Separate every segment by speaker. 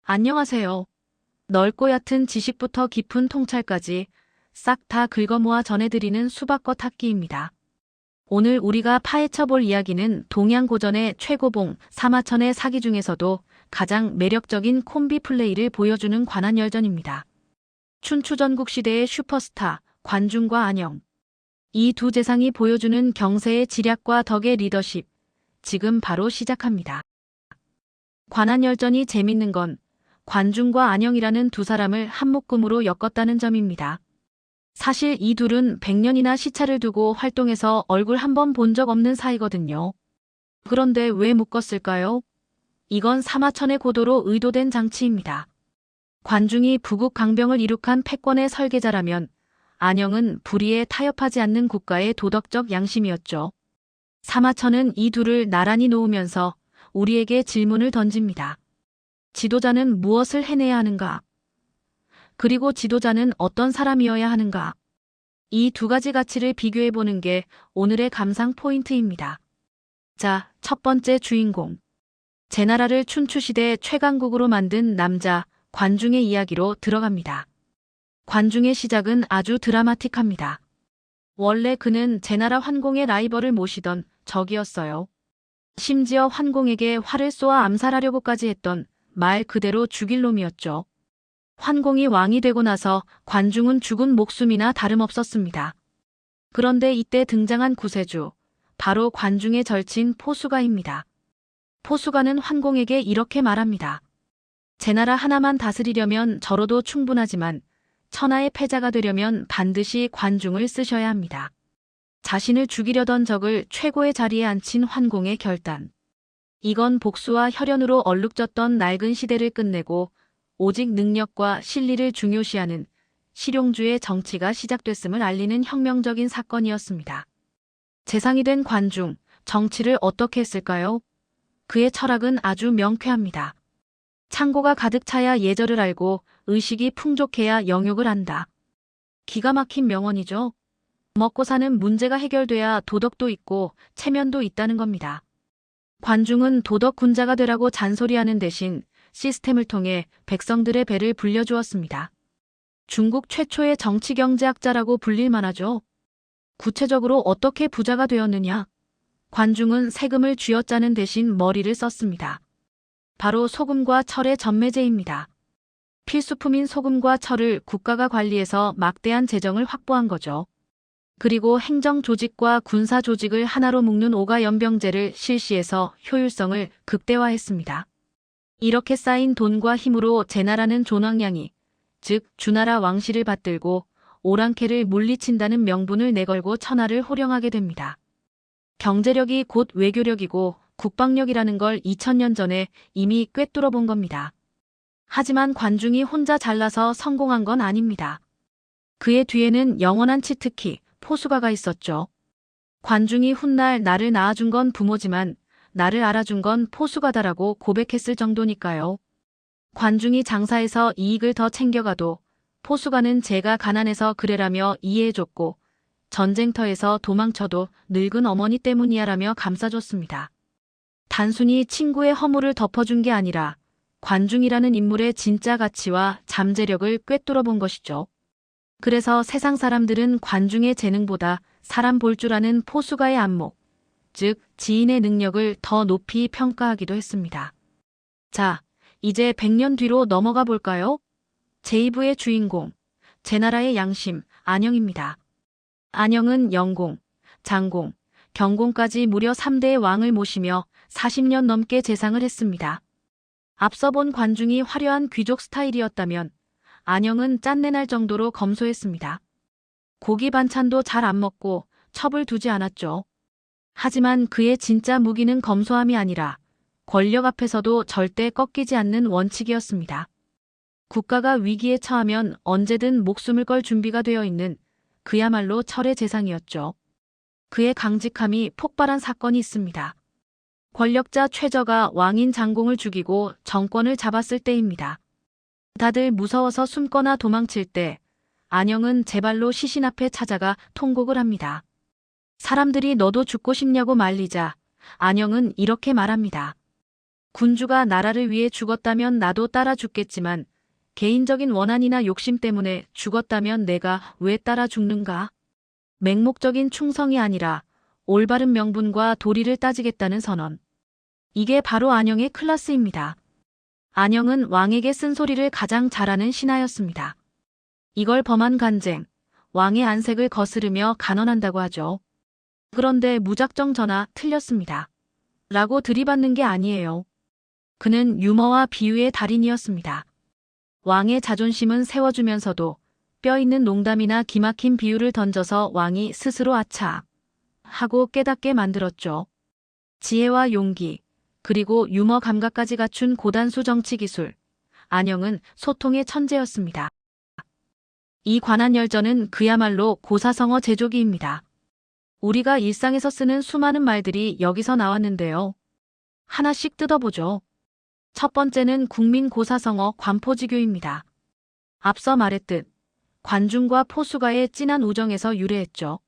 Speaker 1: 안녕하세요. 넓고 얕은 지식부터 깊은 통찰까지 싹 다 긁어모아 전해드리는 수박겉 학기입니다. 오늘 우리가 파헤쳐볼 이야기는 동양고전의 최고봉 사마천의 사기 중에서도 가장 매력적인 콤비 플레이를 보여주는 관한열전입니다. 춘추전국 시대의 슈퍼스타 관중과 안영. 이 두 재상이 보여주는 경세의 지략과 덕의 리더십. 지금 바로 시작합니다. 관한열전이 재밌는 건 관중과 안영이라는 두 사람을 한 묶음으로 엮었다는 점입니다. 사실 이 둘은 100년이나 시차를 두고 활동해서 얼굴 한 번 본 적 없는 사이거든요. 그런데 왜 묶었을까요? 이건 사마천의 고도로 의도된 장치입니다. 관중이 부국 강병을 이룩한 패권의 설계자라면 안영은 불의에 타협하지 않는 국가의 도덕적 양심이었죠. 사마천은 이 둘을 나란히 놓으면서 우리에게 질문을 던집니다. 지도자는 무엇을 해내야 하는가? 그리고 지도자는 어떤 사람이어야 하는가? 이 두 가지 가치를 비교해보는 게 오늘의 감상 포인트입니다. 자, 첫 번째 주인공. 제나라를 춘추시대 최강국으로 만든 남자, 관중의 이야기로 들어갑니다. 관중의 시작은 아주 드라마틱합니다. 원래 그는 제나라 환공의 라이벌을 모시던 적이었어요. 심지어 환공에게 활을 쏘아 암살하려고까지 했던 말 그대로 죽일 놈이었죠. 환공이 왕이 되고 나서 관중은 죽은 목숨이나 다름없었습니다. 그런데 이때 등장한 구세주, 바로 관중의 절친 포수가입니다. 포수가는 환공에게 이렇게 말합니다. 제나라 하나만 다스리려면 저로도 충분하지만 천하의 패자가 되려면 반드시 관중을 쓰셔야 합니다. 자신을 죽이려던 적을 최고의 자리에 앉힌 환공의 결단. 이건 복수와 혈연으로 얼룩졌던 낡은 시대를 끝내고 오직 능력과 실리를 중요시하는 실용주의 정치가 시작됐음을 알리는 혁명적인 사건이었습니다. 재상이 된 관중, 정치를 어떻게 했을까요? 그의 철학은 아주 명쾌합니다. 창고가 가득 차야 예절을 알고 의식이 풍족해야 영욕을 안다. 기가 막힌 명언이죠. 먹고 사는 문제가 해결돼야 도덕도 있고 체면도 있다는 겁니다. 관중은 도덕 군자가 되라고 잔소리하는 대신 시스템을 통해 백성들의 배를 불려주었습니다. 중국 최초의 정치경제학자라고 불릴 만하죠. 구체적으로 어떻게 부자가 되었느냐? 관중은 세금을 쥐어짜는 대신 머리를 썼습니다. 바로 소금과 철의 전매제입니다. 필수품인 소금과 철을 국가가 관리해서 막대한 재정을 확보한 거죠. 그리고 행정조직과 군사조직을 하나로 묶는 오가연병제를 실시해서 효율성을 극대화했습니다. 이렇게 쌓인 돈과 힘으로 제나라는 존왕량이, 즉 주나라 왕실을 받들고 오랑캐를 물리친다는 명분을 내걸고 천하를 호령하게 됩니다. 경제력이 곧 외교력이고 국방력이라는 걸 2000년 전에 이미 꿰뚫어 본 겁니다. 하지만 관중이 혼자 잘나서 성공한 건 아닙니다. 그의 뒤에는 영원한 치트키, 포수가가 있었죠. 관중이 훗날 나를 낳아준 건 부모지만 나를 알아준 건 포수가다라고 고백했을 정도니까요. 관중이 장사해서 이익을 더 챙겨가도 포수가는 제가 가난해서 그래라며 이해해줬고 전쟁터에서 도망쳐도 늙은 어머니 때문이야라며 감싸줬습니다. 단순히 친구의 허물을 덮어준 게 아니라 관중이라는 인물의 진짜 가치와 잠재력을 꿰뚫어 본 것이죠. 그래서 세상 사람들은 관중의 재능보다 사람 볼 줄 아는 포수가의 안목, 즉 지인의 능력을 더 높이 평가하기도 했습니다. 자, 이제 100년 뒤로 넘어가 볼까요? 제2부의 주인공, 제나라의 양심, 안영입니다. 안영은 영공, 장공, 경공까지 무려 3대의 왕을 모시며 40년 넘게 재상을 했습니다. 앞서 본 관중이 화려한 귀족 스타일이었다면 안영은 짠내날 정도로 검소했습니다. 고기 반찬도 잘 안 먹고 첩을 두지 않았죠. 하지만 그의 진짜 무기는 검소함이 아니라 권력 앞에서도 절대 꺾이지 않는 원칙이었습니다. 국가가 위기에 처하면 언제든 목숨을 걸 준비가 되어 있는 그야말로 철의 재상이었죠. 그의 강직함이 폭발한 사건이 있습니다. 권력자 최저가 왕인 장공을 죽이고 정권을 잡았을 때입니다. 다들 무서워서 숨거나 도망칠 때 안영은 제 발로 시신 앞에 찾아가 통곡을 합니다. 사람들이 너도 죽고 싶냐고 말리자 안영은 이렇게 말합니다. 군주가 나라를 위해 죽었다면 나도 따라 죽겠지만 개인적인 원한이나 욕심 때문에 죽었다면 내가 왜 따라 죽는가? 맹목적인 충성이 아니라 올바른 명분과 도리를 따지겠다는 선언. 이게 바로 안영의 클라스입니다. 안영은 왕에게 쓴소리를 가장 잘하는 신하였습니다. 이걸 범한 간쟁, 왕의 안색을 거스르며 간언한다고 하죠. 그런데 무작정 전하 틀렸습니다. 라고 들이받는 게 아니에요. 그는 유머와 비유의 달인이었습니다. 왕의 자존심은 세워주면서도 뼈 있는 농담이나 기막힌 비유를 던져서 왕이 스스로 아차 하고 깨닫게 만들었죠. 지혜와 용기, 그리고 유머 감각까지 갖춘 고단수 정치 기술. 안영은 소통의 천재였습니다. 이 관한열전은 그야말로 고사성어 제조기입니다. 우리가 일상에서 쓰는 수많은 말들이 여기서 나왔는데요. 하나씩 뜯어보죠. 첫 번째는 국민 고사성어 관포지교입니다. 앞서 말했듯 관중과 포수가의 진한 우정에서 유래했죠.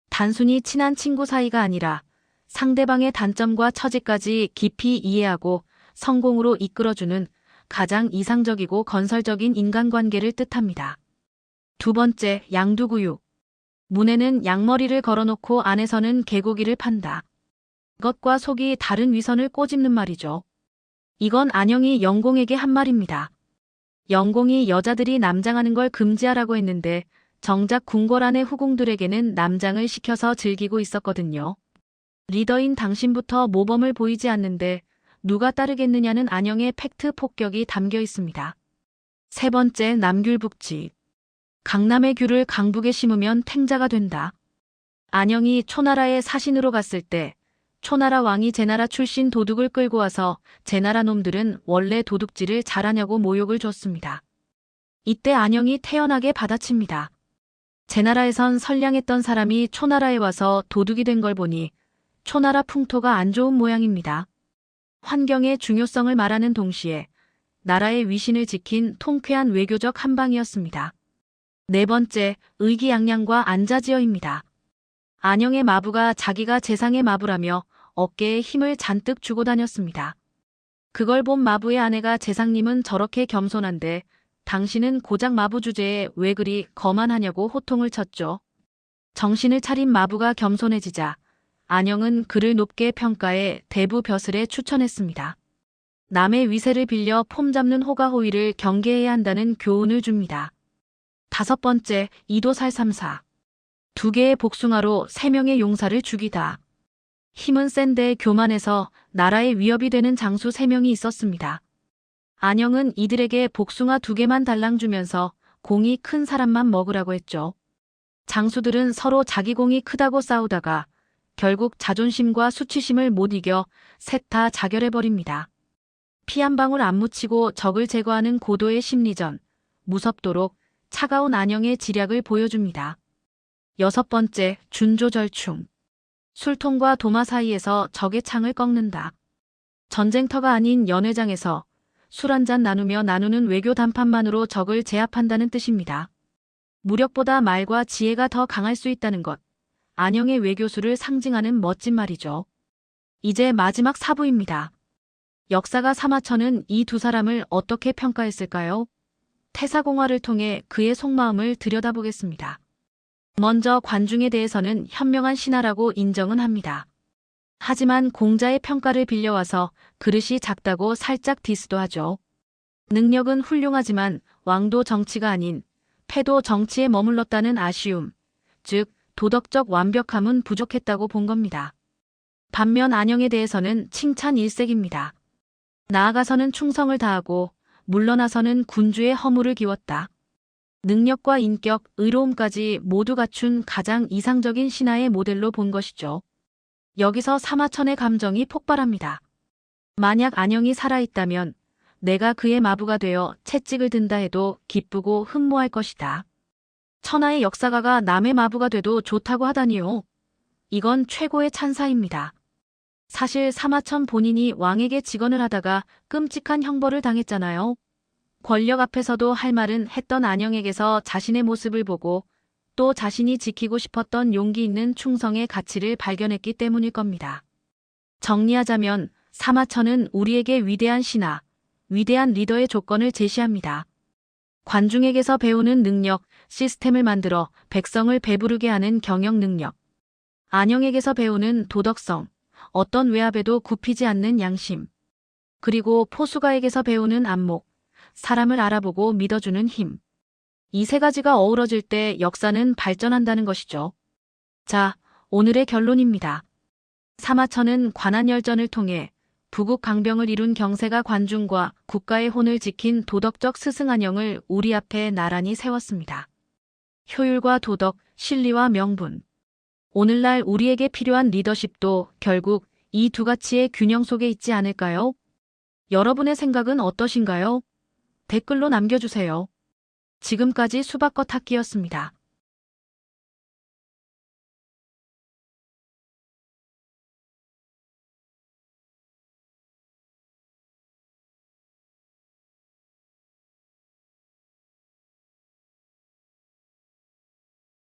Speaker 1: 단순히 친한 친구 사이가 아니라 상대방의 단점과 처지까지 깊이 이해하고 성공으로 이끌어주는 가장 이상적이고 건설적인 인간관계를 뜻합니다. 두 번째, 양두구육. 문에는 양머리를 걸어놓고 안에서는 개고기를 판다. 것과 속이 다른 위선을 꼬집는 말이죠. 이건 안영이 영공에게 한 말입니다. 영공이 여자들이 남장하는 걸 금지하라고 했는데 정작 궁궐 안의 후궁들에게는 남장을 시켜서 즐기고 있었거든요. 리더인 당신부터 모범을 보이지 않는데 누가 따르겠느냐는 안영의 팩트 폭격이 담겨 있습니다. 세 번째, 남귤북지. 강남의 귤을 강북에 심으면 탱자가 된다. 안영이 초나라에 사신으로 갔을 때 초나라 왕이 제나라 출신 도둑을 끌고 와서 제나라 놈들은 원래 도둑질을 잘하냐고 모욕을 줬습니다. 이때 안영이 태연하게 받아칩니다. 제나라에선 선량했던 사람이 초나라에 와서 도둑이 된 걸 보니 초나라 풍토가 안 좋은 모양입니다. 환경의 중요성을 말하는 동시에 나라의 위신을 지킨 통쾌한 외교적 한방이었습니다. 네 번째, 의기양양과 안자지어입니다. 안영의 마부가 자기가 재상의 마부라며 어깨에 힘을 잔뜩 주고 다녔습니다. 그걸 본 마부의 아내가 재상님은 저렇게 겸손한데 당신은 고작 마부 주제에 왜 그리 거만하냐고 호통을 쳤죠. 정신을 차린 마부가 겸손해지자 안영은 그를 높게 평가해 대부 벼슬에 추천했습니다. 남의 위세를 빌려 폼 잡는 호가호위를 경계해야 한다는 교훈을 줍니다. 다섯 번째, 이도살삼사. 두 개의 복숭아로 세 명의 용사를 죽이다. 힘은 센데 교만해서 나라에 위협이 되는 장수 3명이 있었습니다. 안영은 이들에게 복숭아 2개만 달랑 주면서 공이 큰 사람만 먹으라고 했죠. 장수들은 서로 자기 공이 크다고 싸우다가 결국 자존심과 수치심을 못 이겨 셋 다 자결해버립니다. 피 한 방울 안 묻히고 적을 제거하는 고도의 심리전, 무섭도록 차가운 안영의 지략을 보여줍니다. 여섯 번째, 준조절충. 술통과 도마 사이에서 적의 창을 꺾는다. 전쟁터가 아닌 연회장에서 술 한잔 나누며 나누는 외교 담판만으로 적을 제압한다는 뜻입니다. 무력보다 말과 지혜가 더 강할 수 있다는 것. 안영의 외교수를 상징하는 멋진 말이죠. 이제 마지막 4부입니다. 역사가 사마천은 이 두 사람을 어떻게 평가했을까요? 태사공화를 통해 그의 속마음을 들여다보겠습니다. 먼저 관중에 대해서는 현명한 신하라고 인정은 합니다. 하지만 공자의 평가를 빌려와서 그릇이 작다고 살짝 디스도 하죠. 능력은 훌륭하지만 왕도 정치가 아닌 패도 정치에 머물렀다는 아쉬움, 즉 도덕적 완벽함은 부족했다고 본 겁니다. 반면 안영에 대해서는 칭찬 일색입니다. 나아가서는 충성을 다하고 물러나서는 군주의 허물을 기웠다. 능력과 인격, 의로움까지 모두 갖춘 가장 이상적인 신하의 모델로 본 것이죠. 여기서 사마천의 감정이 폭발합니다. 만약 안영이 살아있다면 내가 그의 마부가 되어 채찍을 든다 해도 기쁘고 흠모할 것이다. 천하의 역사가가 남의 마부가 돼도 좋다고 하다니요. 이건 최고의 찬사입니다. 사실 사마천 본인이 왕에게 직언을 하다가 끔찍한 형벌을 당했잖아요. 권력 앞에서도 할 말은 했던 안영에게서 자신의 모습을 보고 또 자신이 지키고 싶었던 용기 있는 충성의 가치를 발견했기 때문일 겁니다. 정리하자면 사마천은 우리에게 위대한 신하, 위대한 리더의 조건을 제시합니다. 관중에게서 배우는 능력, 시스템을 만들어 백성을 배부르게 하는 경영 능력. 안영에게서 배우는 도덕성, 어떤 외압에도 굽히지 않는 양심. 그리고 포수가에게서 배우는 안목, 사람을 알아보고 믿어주는 힘. 이 세 가지가 어우러질 때 역사는 발전한다는 것이죠. 자, 오늘의 결론입니다. 사마천은 관한열전을 통해 부국 강병을 이룬 경세가 관중과 국가의 혼을 지킨 도덕적 스승 안영을 우리 앞에 나란히 세웠습니다. 효율과 도덕, 실리와 명분. 오늘날 우리에게 필요한 리더십도 결국 이 두 가치의 균형 속에 있지 않을까요? 여러분의 생각은 어떠신가요? 댓글로 남겨주세요. 지금까지 수박겉학기였습니다.